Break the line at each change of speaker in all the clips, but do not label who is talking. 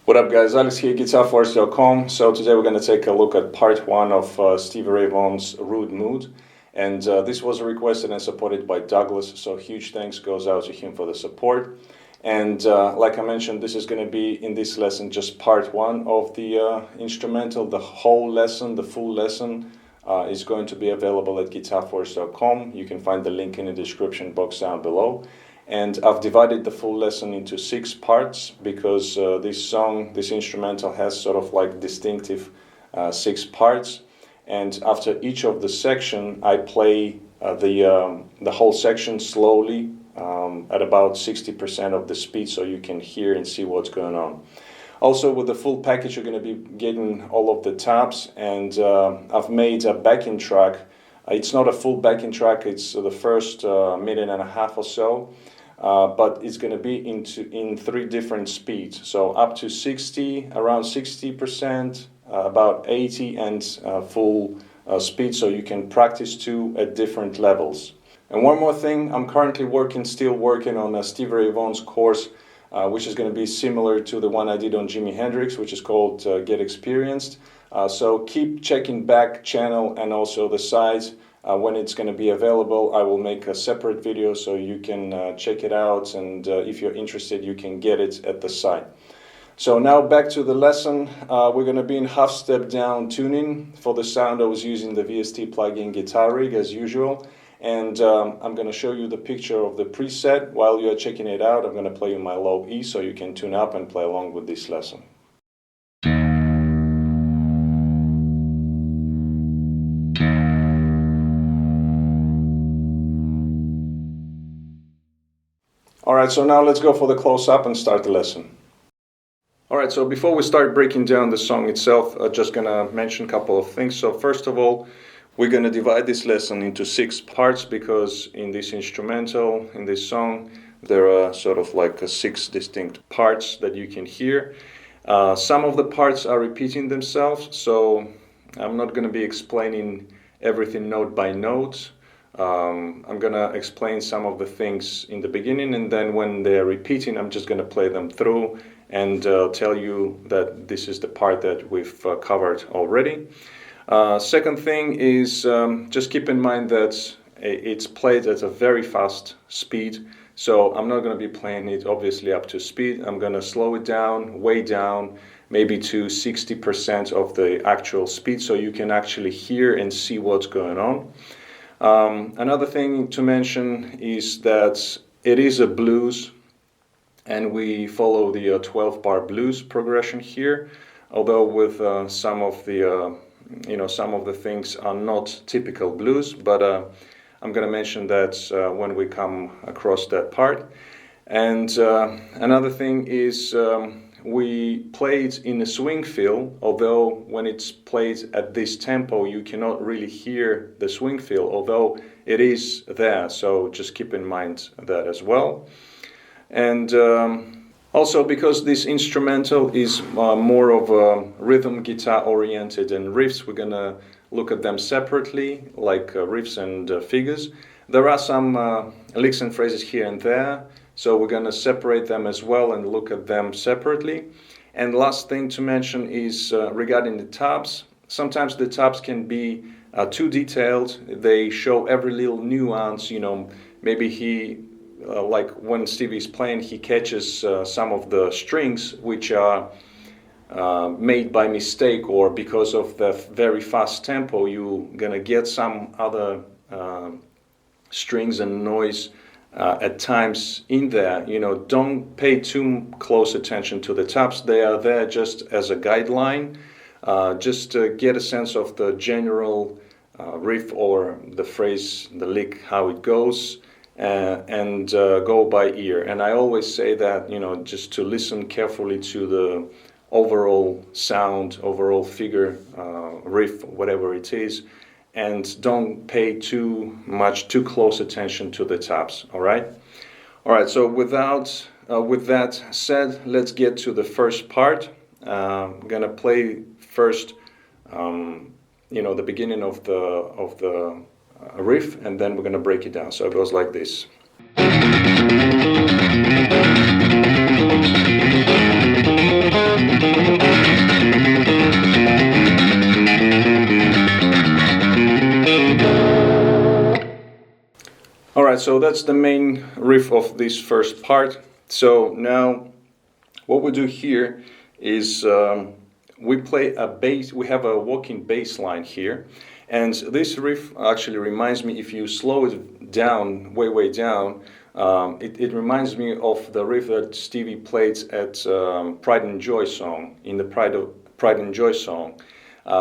What up guys, Alex here, GuitarForce.com. So today we're going to take a look at part 1 of Stevie Ray Vaughan's Rude Mood. And this was requested and supported by Douglas, so huge thanks goes out to him for the support. And like I mentioned, this is going to be in this lesson just part 1 of the instrumental. The whole lesson, the full lesson is going to be available at GuitarForce.com. You can find the link in the description box down below. And I've divided the full lesson into 6 parts because this song, this instrumental has sort of like distinctive 6 parts. And after each of the section, I play the whole section slowly at about 60% of the speed so you can hear and see what's going on. Also with the full package you're going to be getting all of the tabs, and I've made a backing track. It's not a full backing track, it's the first minute and a half or so. But it's going to be in 3 different speeds, so up to 60, around 60%, about 80, and full speed, so you can practice to at different levels. And one more thing, I'm currently still working on Stevie Ray Vaughan's course, which is going to be similar to the one I did on Jimi Hendrix, which is called Get Experienced. So keep checking back channel and also the sites. When it's going to be available, I will make a separate video so you can check it out, and if you're interested you can get it at the site. So now back to the lesson. We're going to be in half step down tuning. For the sound I was using the VST plugin Guitar Rig as usual, and I'm going to show you the picture of the preset. While you're checking it out, I'm going to play you my low E so you can tune up and play along with this lesson. Alright, so now let's go for the close-up and start the lesson. Alright, so before we start breaking down the song itself, I'm just going to mention a couple of things. So first of all, we're going to divide this lesson into 6 parts because in this instrumental, in this song, there are sort of like 6 distinct parts that you can hear. Some of the parts are repeating themselves, so I'm not going to be explaining everything note by note. I'm gonna explain some of the things in the beginning, and then when they're repeating I'm just gonna play them through and tell you that this is the part that we've covered already. Second thing is just keep in mind that it's played at a very fast speed, so I'm not going to be playing it obviously up to speed. I'm going to slow it down, way down, maybe to 60% of the actual speed so you can actually hear and see what's going on. Another thing to mention is that it is a blues, and we follow the 12-bar blues progression here, although with some of the things are not typical blues, but I'm going to mention that when we come across that part. And another thing is we play it in a swing feel, although when it's played at this tempo you cannot really hear the swing feel, although it is there, so just keep in mind that as well. And also, because this instrumental is more of a rhythm guitar oriented than riffs, we're gonna look at them separately, like riffs and figures. There are some licks and phrases here and there, so we're gonna separate them as well and look at them separately. And last thing to mention is regarding the tabs. Sometimes the tabs can be too detailed. They show every little nuance, you know, maybe like when Stevie's playing, he catches some of the strings which are made by mistake, or because of the very fast tempo you're gonna get some other strings and noise at times in there. You know, don't pay too close attention to the tabs. They are there just as a guideline, just to get a sense of the general riff or the phrase, the lick, how it goes, and go by ear. And I always say that, you know, just to listen carefully to the overall sound, overall figure, riff, whatever it is, and don't pay too close attention to the taps. All right. So with that said, let's get to the first part. I'm gonna play first, you know, the beginning of the riff, and then we're gonna break it down. So it goes like this. Alright, so that's the main riff of this first part. So now what we do here is we play a bass, we have a walking bass line here, and this riff actually reminds me, if you slow it down, way down, it reminds me of the riff that Stevie played at Pride and Joy song, in the Pride and Joy song.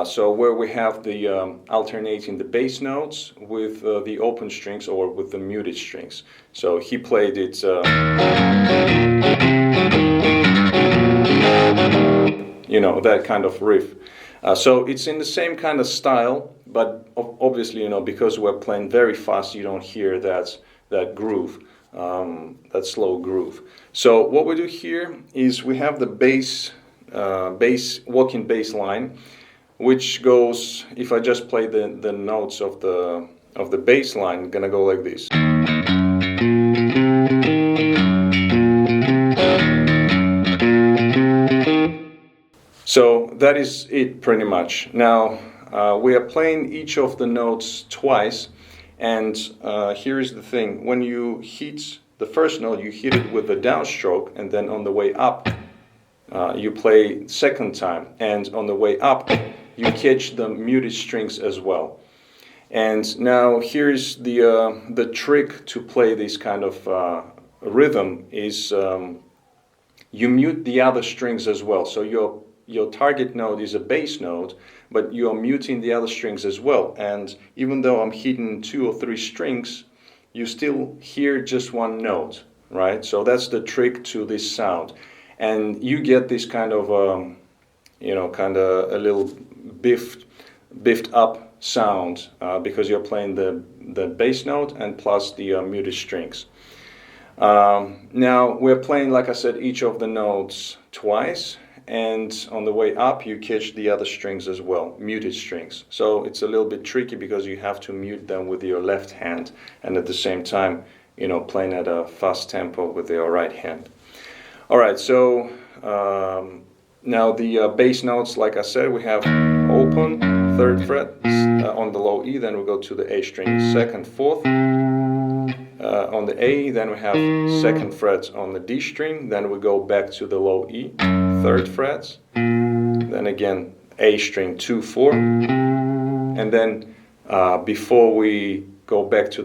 So where we have the alternating the bass notes with the open strings or with the muted strings. So he played it, you know, that kind of riff. So it's in the same kind of style, but obviously, you know, because we're playing very fast, you don't hear that groove, that slow groove. So what we do here is we have the bass walking bass line, which goes, if I just play the notes of the bass line, gonna go like this. So that is it pretty much. Now we are playing each of the notes twice, and here is the thing: when you hit the first note, you hit it with the downstroke, and then on the way up you play second time, and on the way up you catch the muted strings as well. And now here's the trick to play this kind of rhythm is you mute the other strings as well. So your target note is a bass note, but you are muting the other strings as well. And even though I'm hitting 2 or 3 strings, you still hear just one note, right? So that's the trick to this sound. And you get this kind of, you know, kind of a little biffed up sound because you're playing the bass note and plus the muted strings. Now we're playing, like I said, each of the notes twice, and on the way up you catch the other strings as well, muted strings. So it's a little bit tricky because you have to mute them with your left hand and at the same time, you know, playing at a fast tempo with your right hand. All right, so now the bass notes, like I said, we have open, 3rd fret on the low E, then we go to the A string, 2nd, 4th on the A, then we have 2nd fret on the D string, then we go back to the low E, 3rd fret, then again A string, 2, 4, and then before we go back to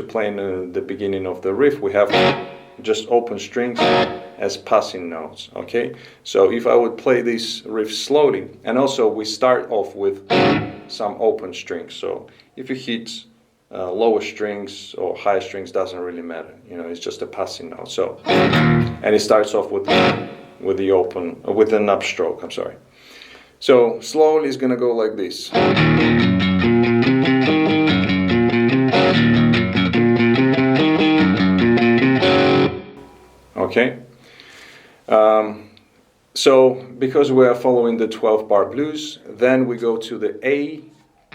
playing the beginning of the riff, we have just open strings as passing notes. Okay, so if I would play this riff slowly, and also we start off with some open strings, so if you hit lower strings or higher strings, doesn't really matter, you know, it's just a passing note. So, and it starts off with the open, with an upstroke, I'm sorry. So slowly it's gonna go like this. Okay, so because we are following the 12-bar blues, then we go to the A,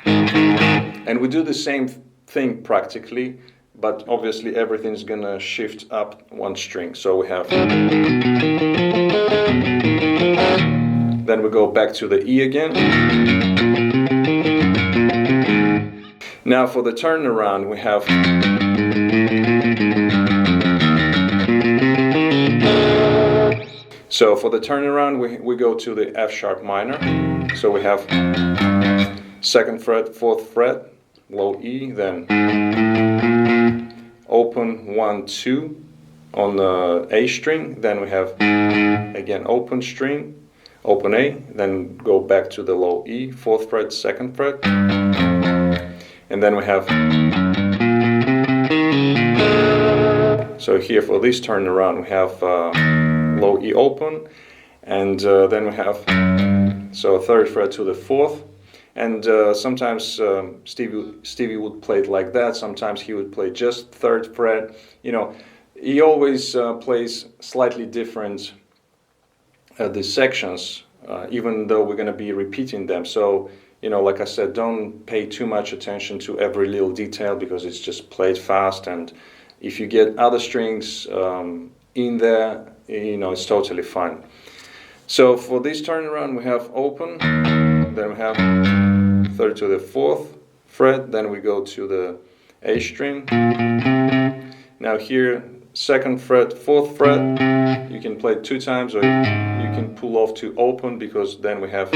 and we do the same thing practically, but obviously everything's gonna shift up one string. So we have, then we go back to the E again. Now for the turnaround, we have, so for the turnaround, we go to the F sharp minor. So we have 2nd fret, 4th fret, low E, then open 1, 2 on the A string, then we have again open string, open A, then go back to the low E, 4th fret, 2nd fret, And then we have, so here for this turnaround we have low E open, and then we have, so a third fret to the fourth. And sometimes Stevie would play it like that. Sometimes he would play just third fret. You know, he always plays slightly different the sections, even though we're going to be repeating them. So, you know, like I said, don't pay too much attention to every little detail, because it's just played fast. And if you get other strings in there, you know, it's totally fine. So for this turnaround we have open, then we have third to the fourth fret, then we go to the A string. Now here, second fret, fourth fret, you can play it 2 times, or you can pull off to open, because then we have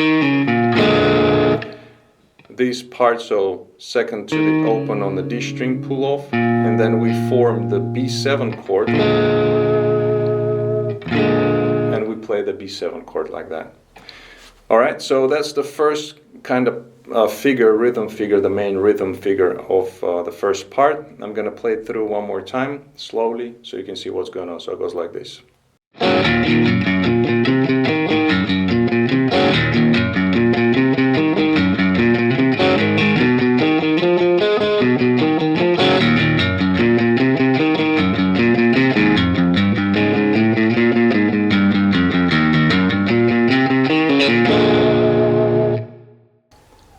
this part, so second to the open on the D string, pull off, and then we form the B7 chord, and we play the B7 chord like that. Alright, so that's the first kind of rhythm figure, the main rhythm figure of the first part. I'm going to play it through one more time, slowly, so you can see what's going on. So it goes like this.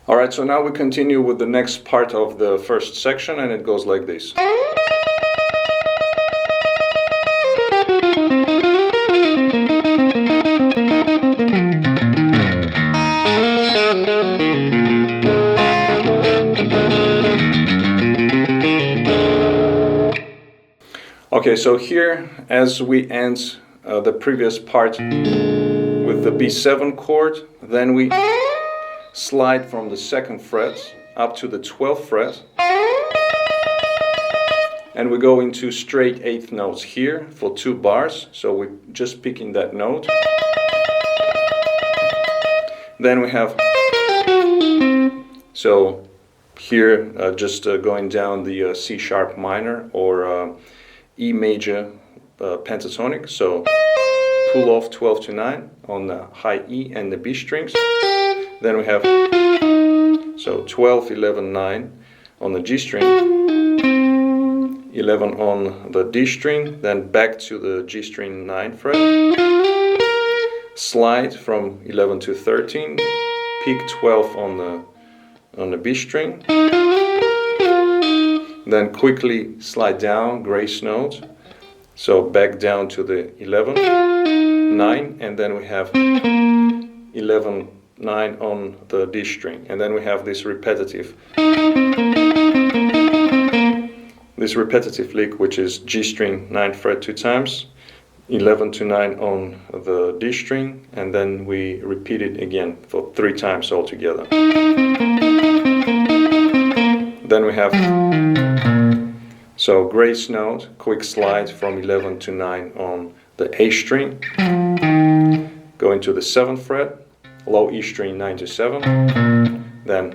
Alright, so now we continue with the next part of the first section, and it goes like this. Okay, so here, as we end the previous part with the B7 chord, then we slide from the 2nd fret up to the 12th fret, and we go into straight 8th notes here for 2 bars, so we're just picking that note. Then we have, so here just going down the C sharp minor or E major pentatonic, so pull off 12 to 9 on the high E and the B strings. Then we have, so 12, 11, 9 on the G string, 11 on the D string, then back to the G string 9 fret, slide from 11 to 13, pick 12 on the B string, then quickly slide down, grace note, so back down to the 11, 9, and then we have 11, 9 on the D string, and then we have this repetitive lick, which is G string 9 fret 2 times, 11 to 9 on the D string, and then we repeat it again for 3 times altogether. Then we have, so grace note, quick slide from 11 to 9 on the A string, going to the 7th fret, low E string 9 to 7, then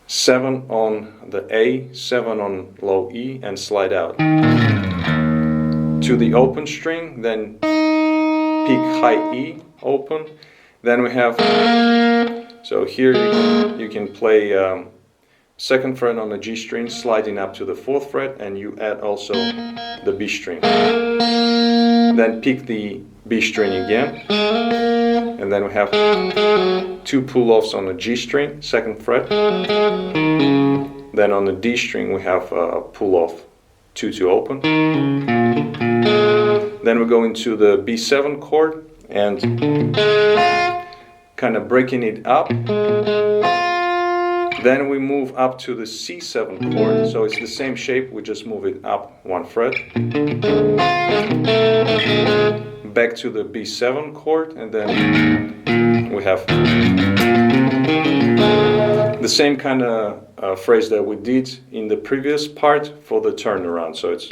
7 on the A, 7 on low E, and slide out to the open string, then pick high E, open. Then we have, so here you can play 2nd fret on the G string, sliding up to the 4th fret, and you add also the B string. Then pick the B string again, and then we have 2 pull-offs on the G string, 2nd fret. Then on the D string we have a pull-off 2 to open. Then we go into the B7 chord and kind of breaking it up. Then we move up to the C7 chord, so it's the same shape, we just move it up 1 fret. Back to the B7 chord, and then we have the same kind of phrase that we did in the previous part for the turnaround. So it's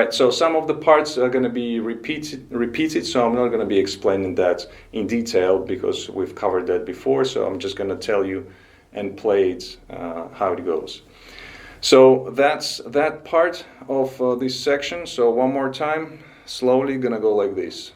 Alright, so some of the parts are going to be repeated, so I'm not going to be explaining that in detail because we've covered that before, so I'm just going to tell you and play it how it goes. So that's that part of this section. So one more time, slowly gonna go like this.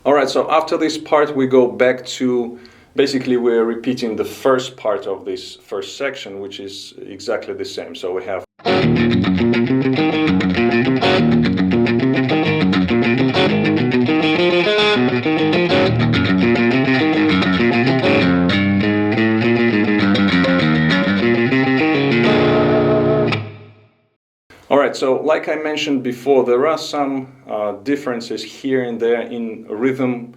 Alright, so after this part we go back to, basically we're repeating the first part of this first section, which is exactly the same. So we have Alright, so like I mentioned before, there are some differences here and there in rhythm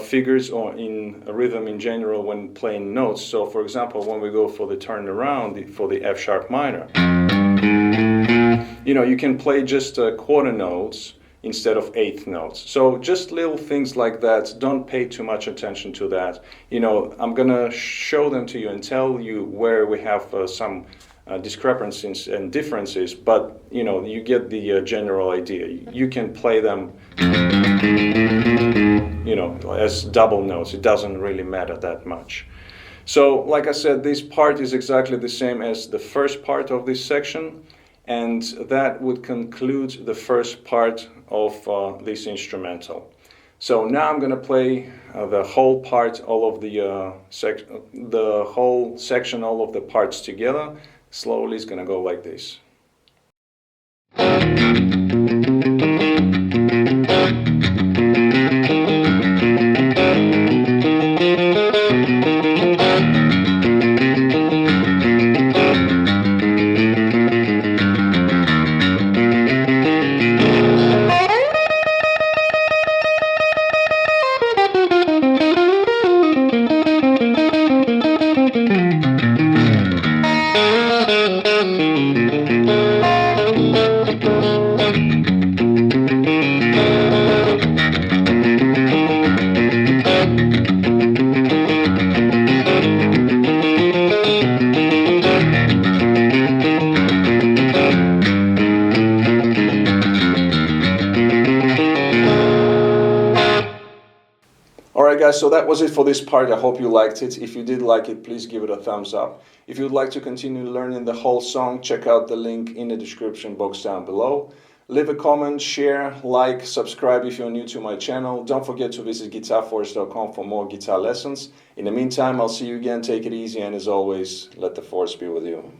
figures or in rhythm in general when playing notes. So for example, when we go for the turnaround for the F sharp minor, you can play just quarter notes instead of eighth notes. So just little things like that, don't pay too much attention to that. I'm gonna show them to you and tell you where we have some discrepancies and differences, but you get the general idea. You can play them as double notes. It doesn't really matter that much. So like I said, this part is exactly the same as the first part of this section, and that would conclude the first part of this instrumental. So now I'm going to play the whole part, all of the whole section, all of the parts together. Slowly it's going to go like this. Alright guys, so that was it for this part. I hope you liked it. If you did like it, please give it a thumbs up. If you'd like to continue learning the whole song, check out the link in the description box down below. Leave a comment, share, like, subscribe if you're new to my channel. Don't forget to visit GuitarForce.com for more guitar lessons. In the meantime, I'll see you again. Take it easy, and as always, let the force be with you.